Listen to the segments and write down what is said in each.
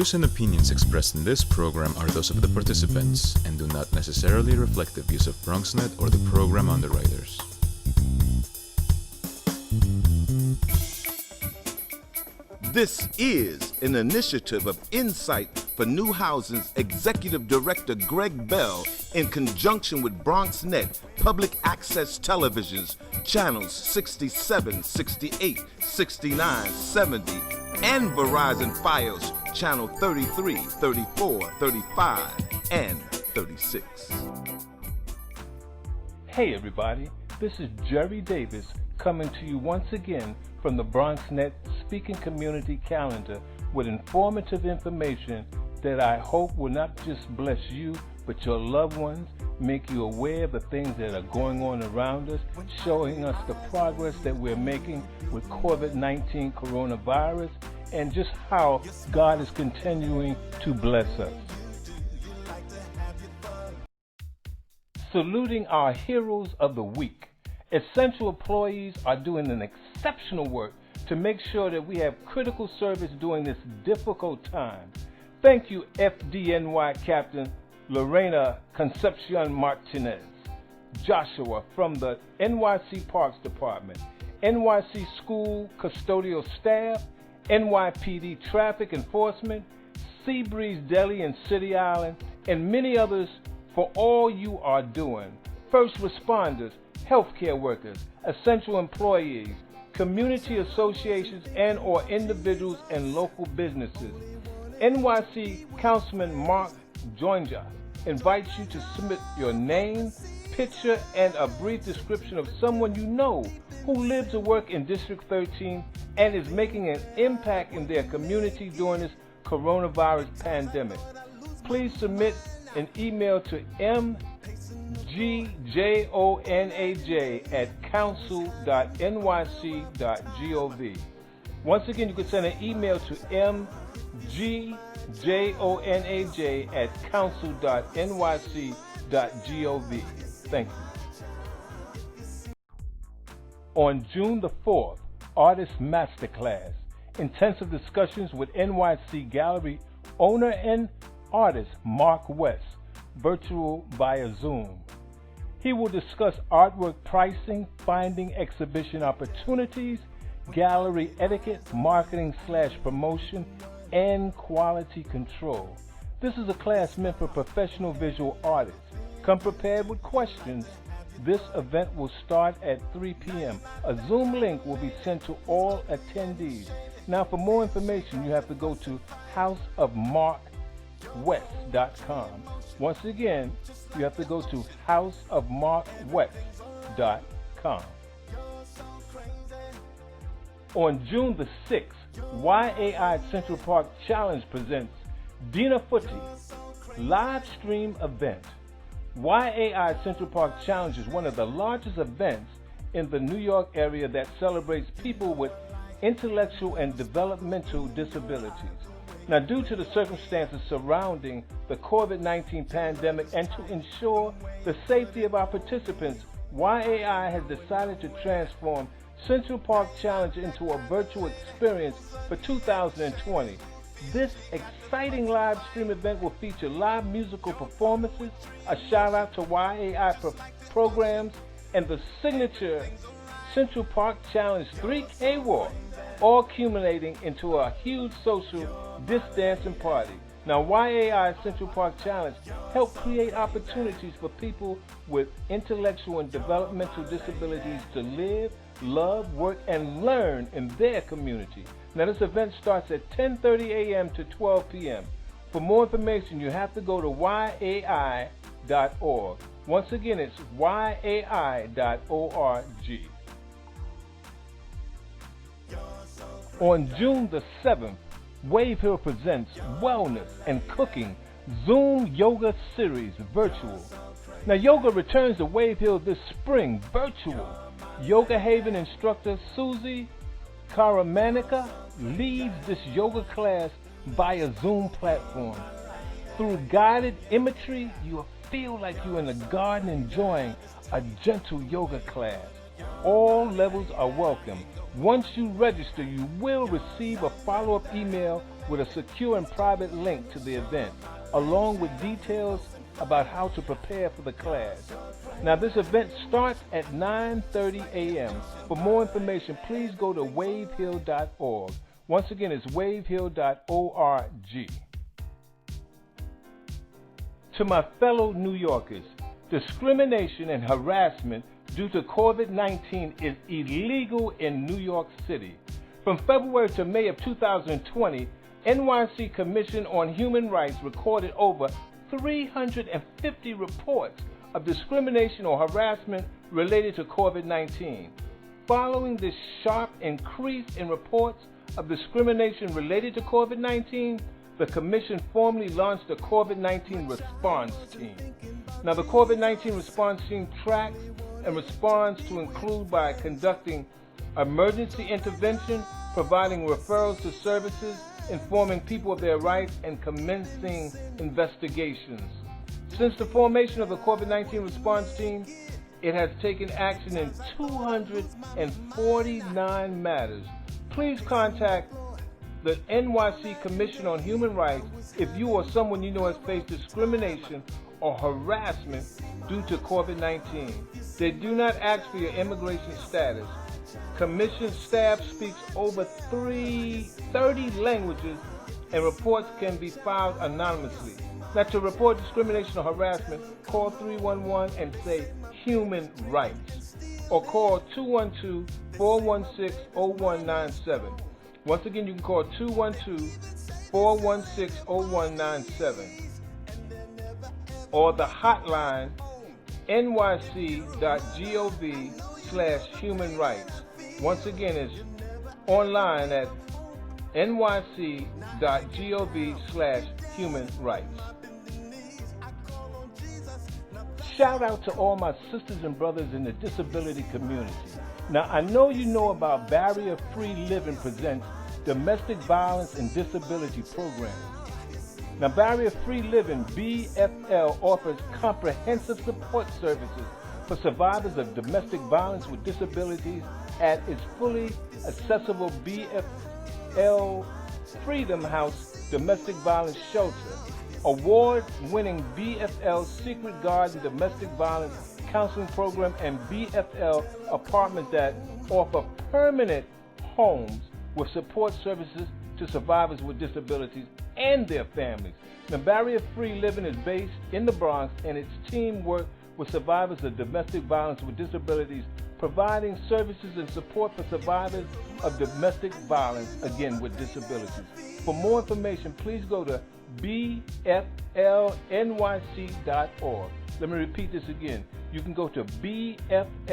views and opinions expressed in this program are those of the participants and do not necessarily reflect the views of Bronxnet or the program underwriters. This is an initiative of Insight for New Housing's Executive Director Greg Bell in conjunction with Bronxnet Public Access Television's channels 67, 68, 69, 70, and Verizon Fios channel 33, 34, 35, and 36. Hey everybody, this is Jerry Davis coming to you once again from the Bronxnet Speaking Community Calendar with informative information that I hope will not just bless you, but your loved ones, make you aware of the things that are going on around us, showing us the progress that we're making with COVID-19 coronavirus, and just how God is continuing to bless us. Saluting our heroes of the week. Essential employees are doing an exceptional work to make sure that we have critical service during this difficult time. Thank you, FDNY Captain Lorena Concepcion Martinez, Joshua from the NYC Parks Department, NYC School Custodial Staff, NYPD Traffic Enforcement, Seabreeze Deli and City Island, and many others for all you are doing. First responders, healthcare workers, essential employees, community associations and or individuals and local businesses. NYC Councilman Mark Joinja invites you to submit your name, picture, and a brief description of someone you know who lives or works in District 13 and is making an impact in their community during this coronavirus pandemic. Please submit an email to mgjonaj@council.nyc.gov. Once again, you can send an email to mgjonaj@council.nyc.gov. Thank you. On June the 4th, Artist Masterclass, intensive discussions with NYC Gallery owner and artist Mark West, virtual via Zoom. He will discuss artwork pricing, finding exhibition opportunities, gallery etiquette, marketing/promotion, and quality control. This is a class meant for professional visual artists. Come prepared with questions. This event will start at 3 p.m. A Zoom link will be sent to all attendees. Now, for more information, you have to go to houseofmarkwest.com. Once again, you have to go to houseofmarkwest.com. On June the 6th, YAI Central Park Challenge presents Dina Footy live stream event. YAI Central Park Challenge is one of the largest events in the New York area that celebrates people with intellectual and developmental disabilities. Now, due to the circumstances surrounding the COVID-19 pandemic and to ensure the safety of our participants, YAI has decided to transform Central Park Challenge into a virtual experience for 2020. This exciting live stream event will feature live musical performances, a shout out to YAI programs, and the signature Central Park Challenge 3K Walk, all culminating into a huge social dancing party. Now, YAI Central Park Challenge help create opportunities for people with intellectual and developmental disabilities to live, love, work, and learn in their community. Now, this event starts at 10:30 a.m. to 12 p.m. For more information, you have to go to yai.org. Once again, it's yai.org. On June the 7th, Wave Hill presents Wellness and Cooking Zoom Yoga Series virtual. Now, yoga returns to Wave Hill this spring virtual. Yoga Haven instructor Susie Karamanica leads this yoga class via Zoom platform. Through guided imagery, you'll feel like you're in the garden enjoying a gentle yoga class. All levels are welcome. Once you register, you will receive a follow-up email with a secure and private link to the event, along with details about how to prepare for the class. Now, this event starts at 9:30 a.m. For more information, please go to wavehill.org. Once again, it's wavehill.org. To my fellow New Yorkers, discrimination and harassment due to COVID-19 is illegal in New York City. From February to May of 2020, NYC Commission on Human Rights recorded over 350 reports of discrimination or harassment related to COVID-19. Following this sharp increase in reports of discrimination related to COVID-19, the Commission formally launched the COVID-19 Response Team. Now, the COVID-19 Response Team tracks and responds to include by conducting emergency intervention, providing referrals to services, informing people of their rights, and commencing investigations. Since the formation of the COVID-19 Response Team, it has taken action in 249 matters. Please contact the NYC Commission on Human Rights if you or someone you know has faced discrimination or harassment due to COVID-19. They do not ask for your immigration status. Commission staff speaks over 30 languages, and reports can be filed anonymously. Now, to report discrimination or harassment, call 311 and say human rights, or call 212-416-0197. Once again, you can call 212-416-0197, or the hotline nyc.gov/human rights. Once again, it's online at nyc.gov/human rights. Shout out to all my sisters and brothers in the disability community. Now, I know you know about Barrier Free Living presents Domestic Violence and Disability Programs. Now, Barrier Free Living, BFL, offers comprehensive support services for survivors of domestic violence with disabilities at its fully accessible BFL Freedom House Domestic Violence Shelter, award-winning BFL Secret Garden Domestic Violence Counseling Program, and BFL Apartments that offer permanent homes with support services to survivors with disabilities and their families. The Barrier-Free Living is based in the Bronx, and its team works with survivors of domestic violence with disabilities, providing services and support for survivors of domestic violence, again, with disabilities. For more information, please go to bflnyc.org. Let me repeat this again. You can go to bflnyc.org.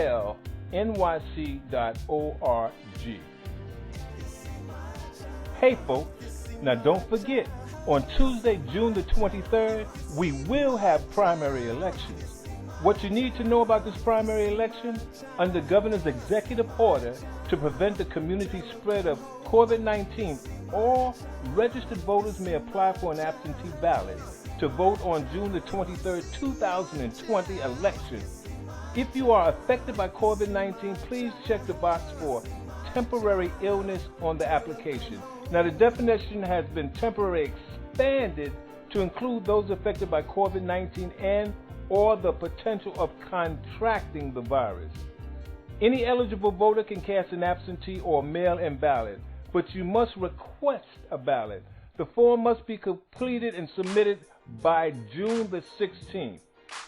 Hey folks, now don't forget, on Tuesday, June the 23rd, we will have primary elections. What you need to know about this primary election: under Governor's executive order to prevent the community spread of COVID-19, all registered voters may apply for an absentee ballot to vote on June the 23rd, 2020 election. If you are affected by COVID-19, please check the box for temporary illness on the application. Now, the definition has been temporarily expanded to include those affected by COVID-19 and or the potential of contracting the virus. Any eligible voter can cast an absentee or mail-in ballot, but you must request a ballot. The form must be completed and submitted by June the 16th.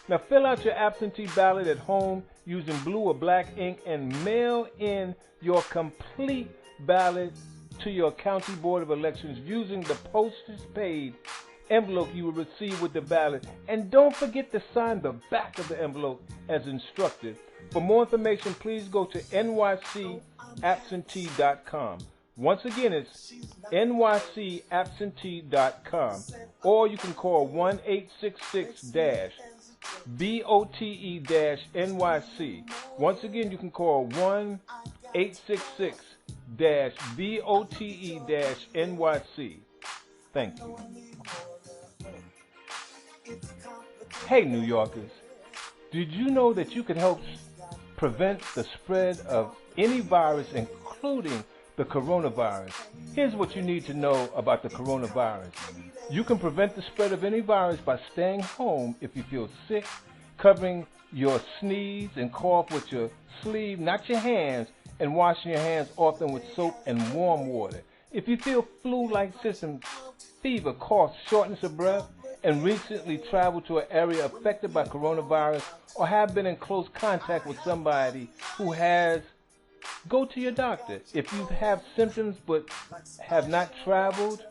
Now, fill out your absentee ballot at home using blue or black ink and mail in your complete ballot to your county board of elections using the postage paid envelope you will receive with the ballot. And don't forget to sign the back of the envelope as instructed. For more information, please go to nycabsentee.com. Once again, it's nycabsentee.com, or you can call 1-866-BOTE-NYC. Once again, you can call 1-866-BOTE-NYC. Thank you. Hey, New Yorkers, did you know that you can help prevent the spread of any virus, including the the coronavirus. Here's what you need to know about the coronavirus. You can prevent the spread of any virus by staying home if you feel sick, covering your sneeze and cough with your sleeve, not your hands, and washing your hands often with soap and warm water. If you feel flu-like symptoms, fever, cough, shortness of breath, and recently traveled to an area affected by coronavirus or have been in close contact with somebody who has, go to your doctor. If you have symptoms but have not traveled,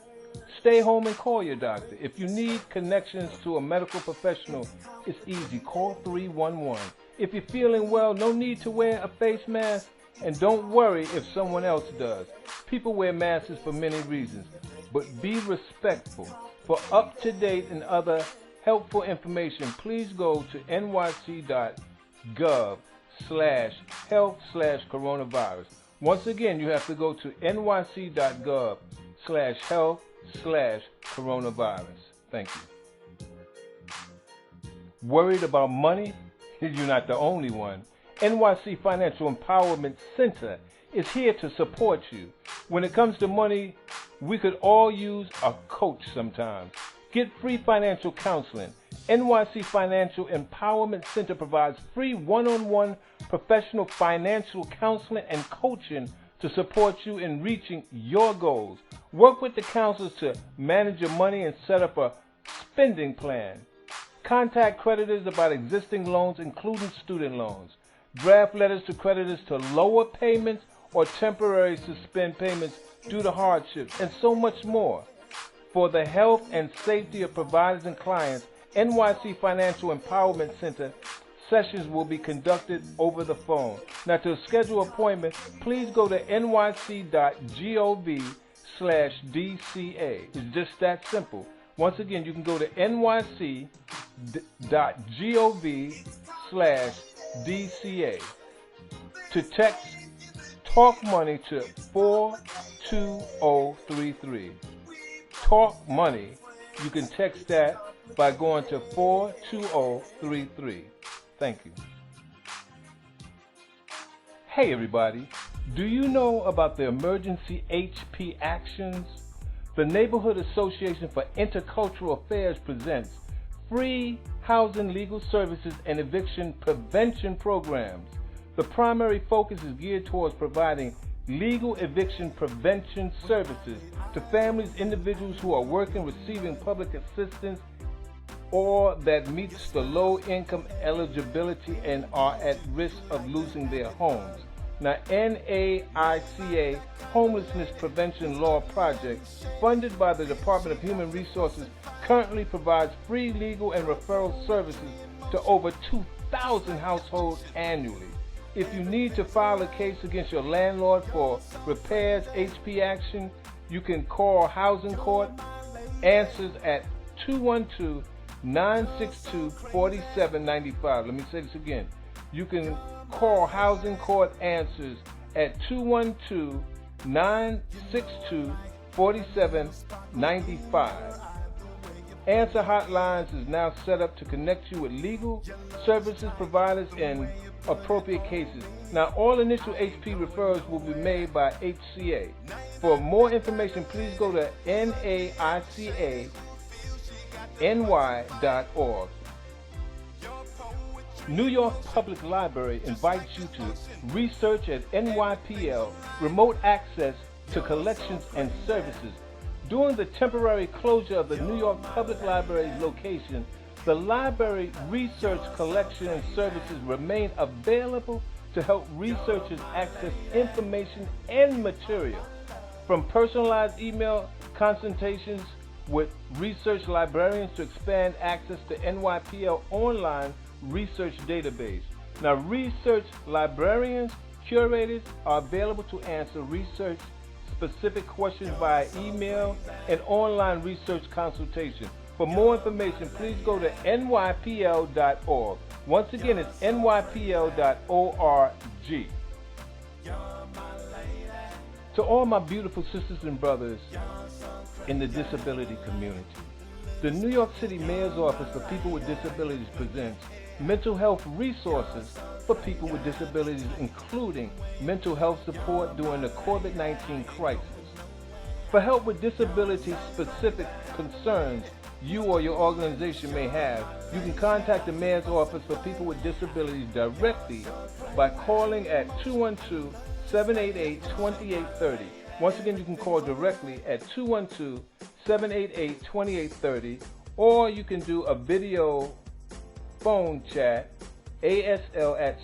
stay home and call your doctor. If you need connections to a medical professional, it's easy. Call 311. If you're feeling well, no need to wear a face mask, and don't worry if someone else does. People wear masks for many reasons, but be respectful. For up-to-date and other helpful information, please go to nyc.gov/health/coronavirus. Once again, you have to go to nyc.gov/health/coronavirus. Thank you. Worried about money? You're not the only one. NYC Financial Empowerment Center is here to support you. When it comes to money, we could all use a coach sometimes. Get free financial counseling. NYC Financial Empowerment Center provides free one-on-one professional financial counseling and coaching to support you in reaching your goals. Work with the counselors to manage your money and set up a spending plan. Contact creditors about existing loans, including student loans. Draft letters to creditors to lower payments or temporarily suspend payments due to hardships, and so much more. For the health and safety of providers and clients, NYC Financial Empowerment Center sessions will be conducted over the phone. Now, to schedule an appointment, please go to nyc.gov/DCA. It's just that simple. Once again, you can go to nyc.gov/DCA. To text Talk Money to 42033. Talk Money, you can text that by going to 42033. Thank you. Hey everybody, do you know about the emergency HP actions? The Neighborhood Association for Intercultural Affairs presents free housing legal services and eviction prevention programs. The primary focus is geared towards providing legal eviction prevention services to families, individuals who are working, receiving public assistance, or that meets the low income eligibility and are at risk of losing their homes. Now, NAICA Homelessness Prevention Law Project, funded by the Department of Human Resources, currently provides free legal and referral services to over 2,000 households annually. If you need to file a case against your landlord for repairs, HP action, you can call Housing Court. Answers at 212-962-4795. Let me say this again. You can call Housing Court Answers at 212-962-4795. Answer Hotlines is now set up to connect you with legal services providers in appropriate cases. Now, all initial HP referrals will be made by HCA. For more information, please go to naicany.org. New York Public Library invites you to research at NYPL Remote Access to Collections and Services. During the temporary closure of the New York Public Library's location, the library research collection and services remain available to help researchers access information and material. From personalized email consultations with research librarians to expand access to NYPL online research database. Now, research librarians, curators are available to answer research specific questions via email and online research consultation. For more information, please go to nypl.org. Once again, it's nypl.org. To all my beautiful sisters and brothers in the disability community, the New York City Mayor's Office for People with Disabilities presents mental health resources for people with disabilities, including mental health support during the COVID-19 crisis. For help with disability-specific concerns you or your organization may have, you can contact the Mayor's Office for People with Disabilities directly by calling at 212-788-2830. Once again, you can call directly at 212-788-2830, or you can do a video phone chat, ASL, at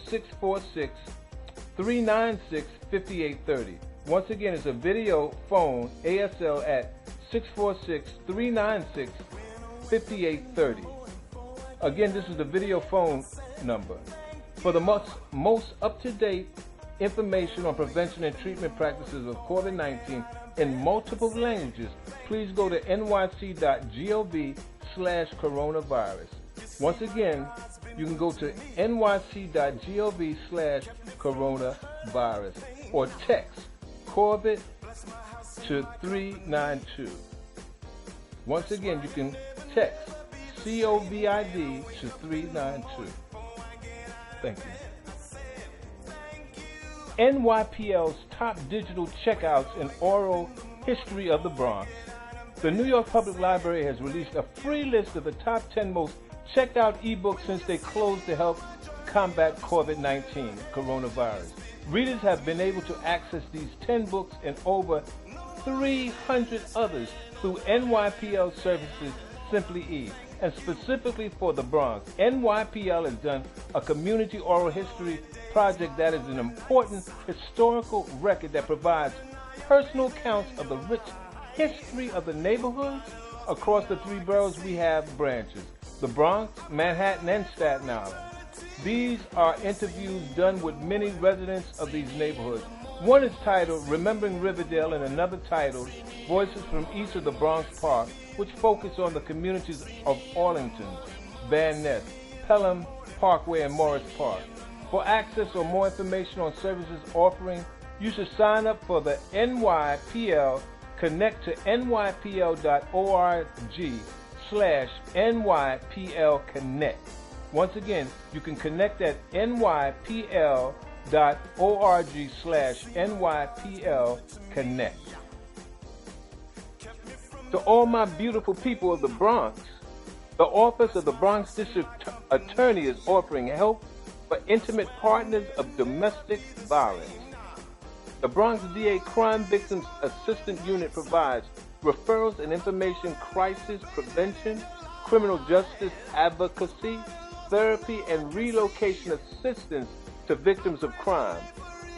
646-396-5830. Once again, it's a video phone, ASL, at 646-396-5830. Again, this is the video phone number. For the most up-to-date information on prevention and treatment practices of COVID-19 in multiple languages, please go to nyc.gov/coronavirus. Once again, you can go to nyc.gov/coronavirus or text COVID to 392. Once again, you can text COVID to 392. Thank you. NYPL's top digital checkouts in oral history of the Bronx. The New York Public Library has released a free list of the top 10 most checked out ebooks since they closed to help combat COVID-19 coronavirus. Readers have been able to access these 10 books and over 300 others through NYPL services Simply E. And specifically for the Bronx, NYPL has done a community oral history project that is an important historical record that provides personal accounts of the rich history of the neighborhoods. Across the three boroughs, we have branches: the Bronx, Manhattan, and Staten Island. These are interviews done with many residents of these neighborhoods. One is titled Remembering Riverdale, and another titled Voices from East of the Bronx Park, which focus on the communities of Arlington, Van Ness, Pelham Parkway, and Morris Park. For access or more information on services offering, you should sign up for the NYPL Connect to nypl.org/NYPL Connect. Once again, you can connect at nypl.org/NYPL Connect. To all my beautiful people of the Bronx, the Office of the Bronx District Attorney is offering help for intimate partners of domestic violence. The Bronx DA Crime Victims Assistance Unit provides referrals and information, crisis prevention, criminal justice advocacy, therapy, and relocation assistance to victims of crime.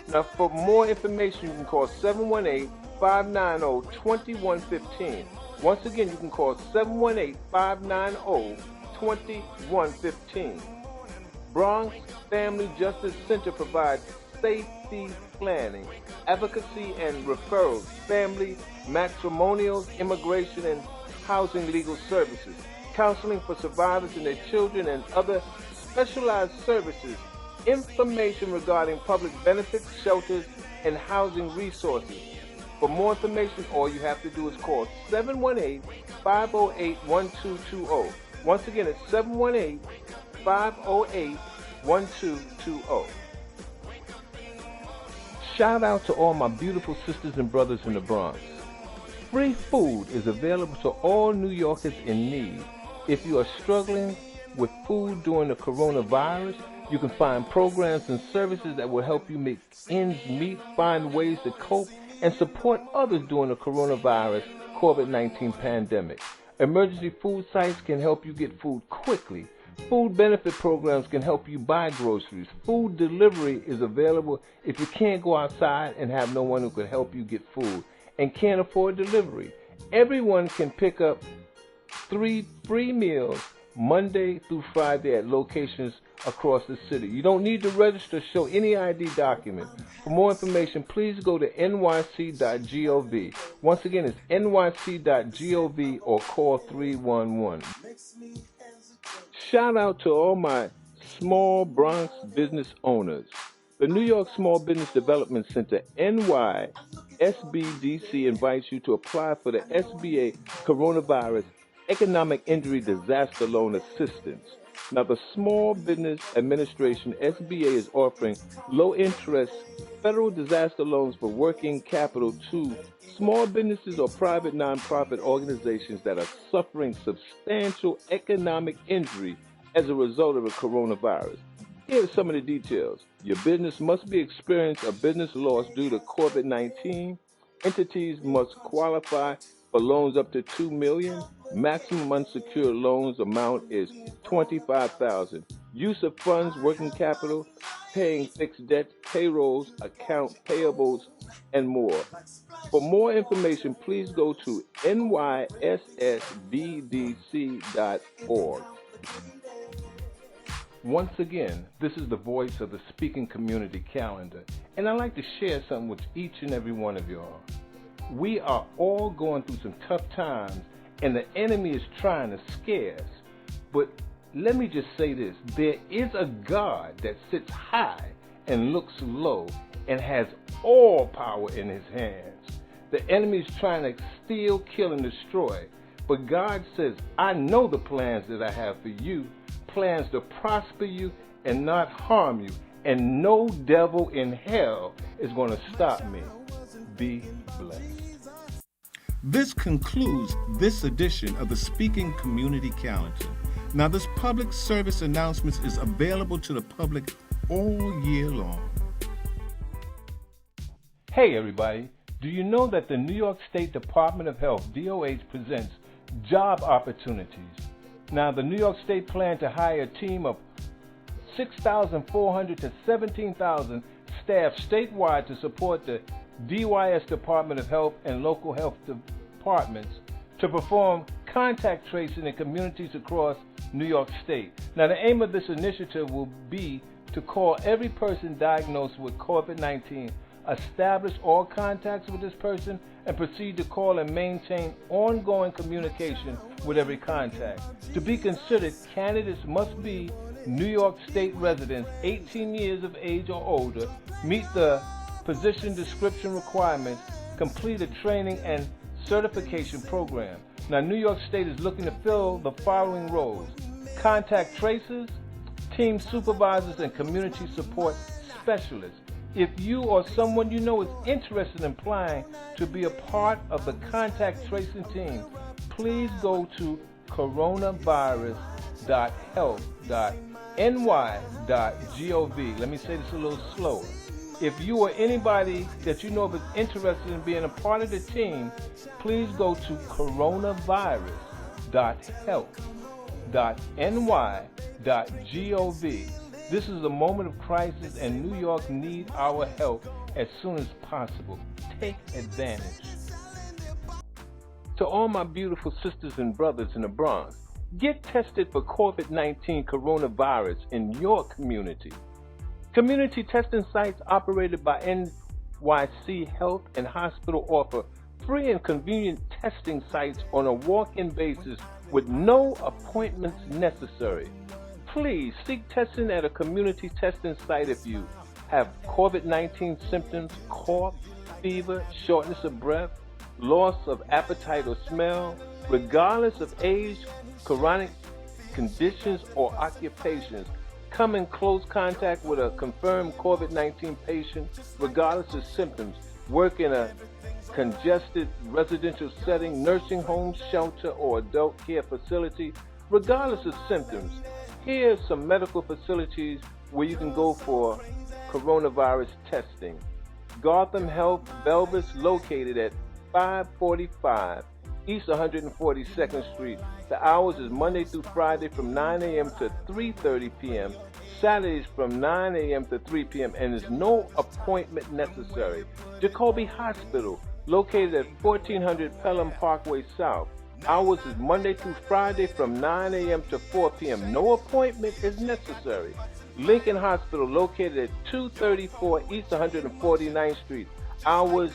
Now, for more information, you can call 718-590-2115. Once again, you can call 718-590-2115. Bronx Family Justice Center provides safety planning, advocacy and referrals, family, matrimonials, immigration, and housing legal services, counseling for survivors and their children, and other specialized services, information regarding public benefits, shelters, and housing resources. For more information, all you have to do is call 718-508-1220. Once again, it's 718-508-1220. Shout out to all my beautiful sisters and brothers in the Bronx. Free food is available to all New Yorkers in need. If you are struggling with food during the coronavirus, you can find programs and services that will help you make ends meet, find ways to cope, and support others during the coronavirus COVID-19 pandemic. Emergency food sites can help you get food quickly. Food benefit programs can help you buy groceries. Food delivery is available if you can't go outside and have no one who can help you get food and can't afford delivery. Everyone can pick up 3 free meals Monday through Friday at locations across the city. You don't need to register or show any ID document. For more information, please go to nyc.gov. Once again, it's nyc.gov or call 311. Shout out to all my small Bronx business owners. The New York Small Business Development Center, NYSBDC, invites you to apply for the SBA Coronavirus Economic Injury Disaster Loan Assistance. Now, the Small Business Administration, SBA, is offering low-interest federal disaster loans for working capital to small businesses or private nonprofit organizations that are suffering substantial economic injury as a result of the coronavirus. Here are some of the details. Your business must be experiencing a business loss due to COVID-19. Entities must qualify for loans up to $2 million. Maximum unsecured loans amount is $25,000. Use of funds, working capital, paying fixed debt, payrolls, account payables, and more. For more information, please go to nyssbdc.org. Once again, this is the voice of the Speaking Community Calendar, and I'd like to share something with each and every one of y'all. We are all going through some tough times, and the enemy is trying to scare us. But let me just say this, there is a God that sits high and looks low and has all power in his hands. The enemy is trying to steal, kill, and destroy. But God says, I know the plans that I have for you, plans to prosper you and not harm you, and no devil in hell is going to stop me. Be blessed. This concludes this edition of the Speaking Community Calendar. Now, this public service announcement is available to the public all year long. Hey everybody, do you know that the New York State Department of Health, DOH, presents job opportunities? Now, the New York State plans to hire a team of 6,400 to 17,000 staff statewide to support the DYS Department of Health and local health departments to perform contact tracing in communities across New York State. Now, the aim of this initiative will be to call every person diagnosed with COVID-19, establish all contacts with this person, and proceed to call and maintain ongoing communication with every contact. To be considered, candidates must be New York State residents, 18 years of age or older, meet the position description requirements, complete a training and certification program. Now, New York State is looking to fill the following roles: contact tracers, team supervisors, and community support specialists. If you or someone you know is interested in applying to be a part of the contact tracing team, please go to coronavirus.health.ny.gov. Let me say this a little slower. If you or anybody that you know of is interested in being a part of the team, please go to coronavirus.health.ny.gov. This is a moment of crisis, and New York needs our help as soon as possible. Take advantage. To all my beautiful sisters and brothers in the Bronx, get tested for COVID-19 coronavirus in your community. Community testing sites operated by NYC Health and Hospital offer free and convenient testing sites on a walk-in basis with no appointments necessary. Please seek testing at a community testing site if you have COVID-19 symptoms, cough, fever, shortness of breath, loss of appetite or smell, regardless of age, chronic conditions, or occupations. Come in close contact with a confirmed COVID-19 patient, regardless of symptoms. Work in a congested residential setting, nursing home, shelter, or adult care facility, regardless of symptoms. Here are some medical facilities where you can go for coronavirus testing. Gotham Health, Belvis, located at 545 East 142nd Street. The hours is Monday through Friday from 9 a.m. to 3:30 p.m., Saturdays from 9 a.m. to 3 p.m., and there's no appointment necessary. Jacoby Hospital, located at 1400 Pelham Parkway South. Hours is Monday through Friday from 9 a.m. to 4 p.m. No appointment is necessary. Lincoln Hospital, located at 234 East 149th Street. Hours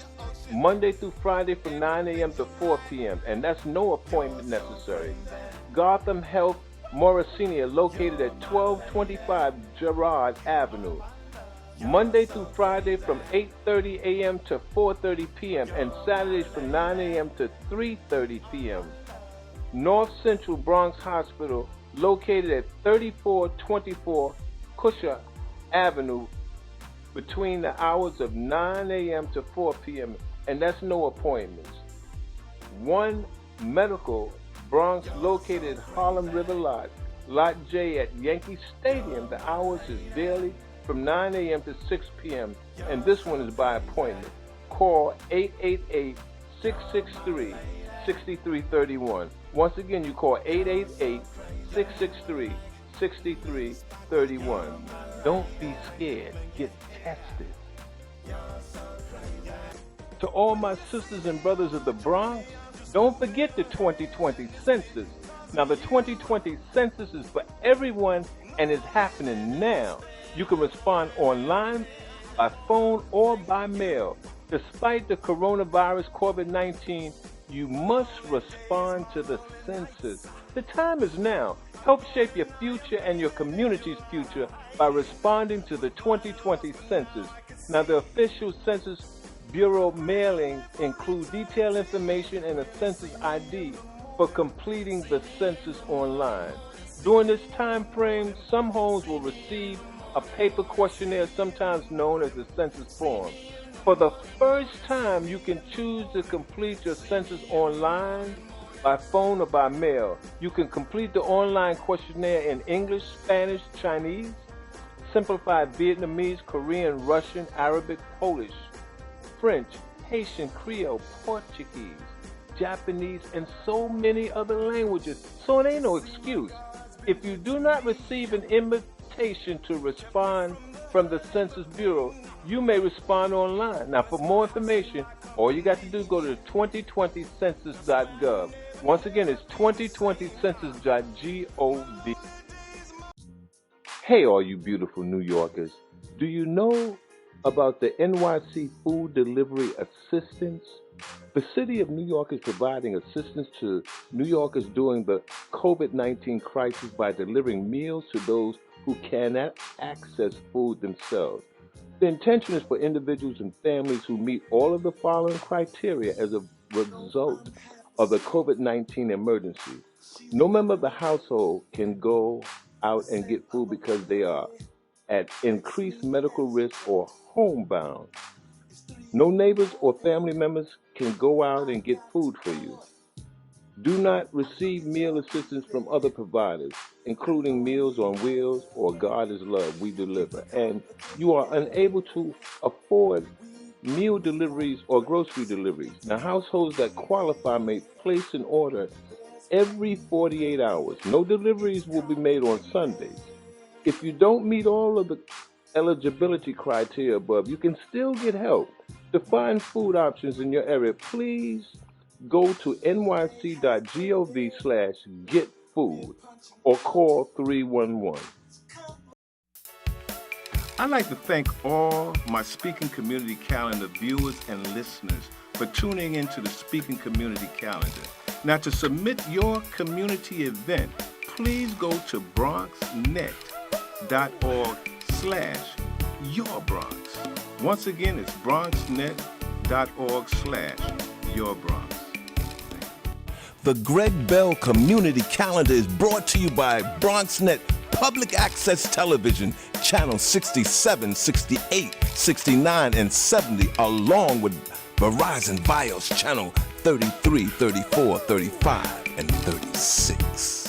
Monday through Friday from 9 a.m. to 4 p.m. and that's no appointment necessary. Gotham Health Morrisania, located at 1225 Girard Avenue. Monday through Friday from 8:30 a.m. to 4:30 p.m. and Saturdays from 9 a.m. to 3:30 p.m. North Central Bronx Hospital, located at 3424 Cusher Avenue between the hours of 9 a.m. to 4 p.m. and that's no appointments. One Medical Bronx, located at Harlem River Lot, Lot J at Yankee Stadium. The hours is daily from 9 a.m. to 6 p.m. and this one is by appointment. Call 888-663-6331. Once again, you call 888-663-6331. Don't be scared. Get tested. To all my sisters and brothers of the Bronx, don't forget the 2020 census. Now, the 2020 census is for everyone and is happening now. You can respond online, by phone, or by mail. Despite the coronavirus COVID-19, you must respond to the census. The time is now. Help shape your future and your community's future by responding to the 2020 census. Now, the official Census Bureau mailing include detailed information and a census ID for completing the census online. During this time frame, some homes will receive a paper questionnaire, sometimes known as the census form. For the first time, you can choose to complete your census online, by phone, or by mail. You can complete the online questionnaire in English, Spanish, Chinese, simplified Vietnamese, Korean, Russian, Arabic, Polish, French, Haitian, Creole, Portuguese, Japanese, and so many other languages. So it ain't no excuse. If you do not receive an invitation to respond from the Census Bureau, you may respond online. Now, for more information, all you got to do is go to 2020census.gov. Once again, it's 2020census.gov. Hey, all you beautiful New Yorkers. Do you know about the NYC Food Delivery Assistance? The City of New York is providing assistance to New Yorkers during the COVID-19 crisis by delivering meals to those who cannot access food themselves. The intention is for individuals and families who meet all of the following criteria as a result of the COVID-19 emergency. No member of the household can go out and get food because they are at increased medical risk or homebound. No neighbors or family members can go out and get food for you. Do not receive meal assistance from other providers, including Meals on Wheels or God is Love, We Deliver, and you are unable to afford meal deliveries or grocery deliveries. Now, households that qualify may place an order every 48 hours. No deliveries will be made on Sundays. If you don't meet all of the eligibility criteria above, you can still get help. To find food options in your area, please go to nyc.gov/getfood or call 311. I'd like to thank all my Speaking Community Calendar viewers and listeners for tuning into the Speaking Community Calendar. Now, to submit your community event, please go to bronxnet.org/yourbronx. Once again, it's bronxnet.org/yourbronx. The Greg Bell Community Calendar is brought to you by Bronxnet Public Access Television, Channel 67, 68, 69, and 70, along with Verizon Bios Channel 33, 34, 35, and 36.